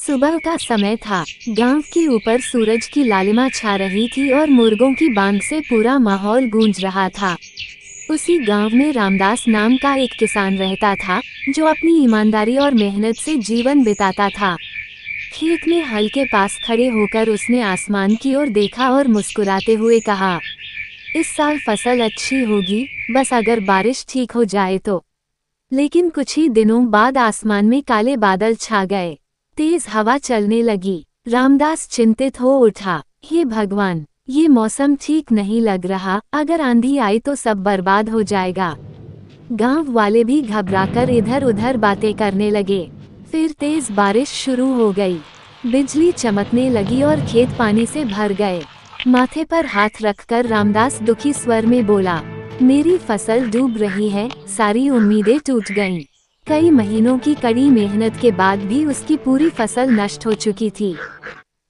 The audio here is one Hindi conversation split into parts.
सुबह का समय था। गांव के ऊपर सूरज की लालिमा छा रही थी और मुर्गों की बांग से पूरा माहौल गूंज रहा था। उसी गांव में रामदास नाम का एक किसान रहता था, जो अपनी ईमानदारी और मेहनत से जीवन बिताता था। खेत में हल के पास खड़े होकर उसने आसमान की ओर देखा और मुस्कुराते हुए कहा, इस साल फसल अच्छी होगी, बस अगर बारिश ठीक हो जाए तो। लेकिन कुछ ही दिनों बाद आसमान में काले बादल छा गए। तेज हवा चलने लगी। रामदास चिंतित हो उठा, हे भगवान, ये मौसम ठीक नहीं लग रहा, अगर आंधी आई तो सब बर्बाद हो जाएगा। गांव वाले भी घबराकर इधर उधर बातें करने लगे। फिर तेज बारिश शुरू हो गई। बिजली चमकने लगी और खेत पानी से भर गए। माथे पर हाथ रखकर रामदास दुखी स्वर में बोला, मेरी फसल डूब रही है, सारी उम्मीदें टूट गईं। कई महीनों की कड़ी मेहनत के बाद भी उसकी पूरी फसल नष्ट हो चुकी थी।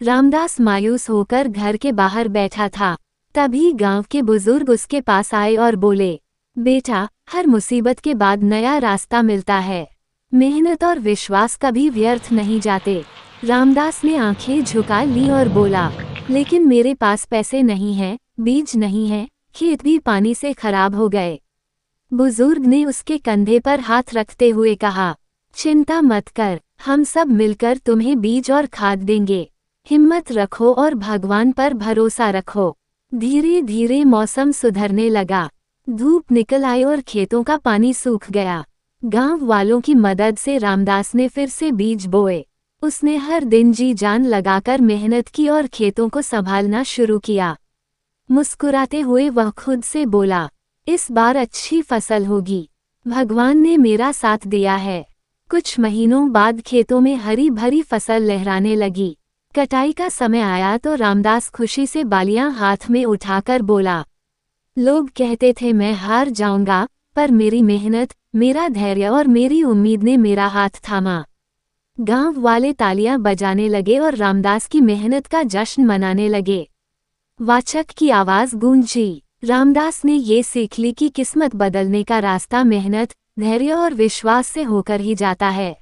रामदास मायूस होकर घर के बाहर बैठा था। तभी गांव के बुजुर्ग उसके पास आए और बोले, बेटा, हर मुसीबत के बाद नया रास्ता मिलता है। मेहनत और विश्वास कभी व्यर्थ नहीं जाते। रामदास ने आंखें झुका ली और बोला, लेकिन मेरे पास पैसे नहीं हैं, बीज नहीं है, खेत भी पानी से खराब हो गए। बुजुर्ग ने उसके कंधे पर हाथ रखते हुए कहा, चिंता मत कर, हम सब मिलकर तुम्हें बीज और खाद देंगे। हिम्मत रखो और भगवान पर भरोसा रखो। धीरे धीरे मौसम सुधरने लगा। धूप निकल आई और खेतों का पानी सूख गया। गांव वालों की मदद से रामदास ने फिर से बीज बोए। उसने हर दिन जी जान लगाकर मेहनत की और खेतों को संभालना शुरू किया। मुस्कुराते हुए वह खुद से बोला, इस बार अच्छी फसल होगी, भगवान ने मेरा साथ दिया है। कुछ महीनों बाद खेतों में हरी भरी फसल लहराने लगी। कटाई का समय आया तो रामदास खुशी से बालियां हाथ में उठाकर बोला, लोग कहते थे मैं हार जाऊंगा, पर मेरी मेहनत, मेरा धैर्य और मेरी उम्मीद ने मेरा हाथ थामा। गांव वाले तालियां बजाने लगे और रामदास की मेहनत का जश्न मनाने लगे। वाचक की आवाज गूंजी। रामदास ने ये सीख ली कि किस्मत बदलने का रास्ता मेहनत, धैर्य और विश्वास से होकर ही जाता है।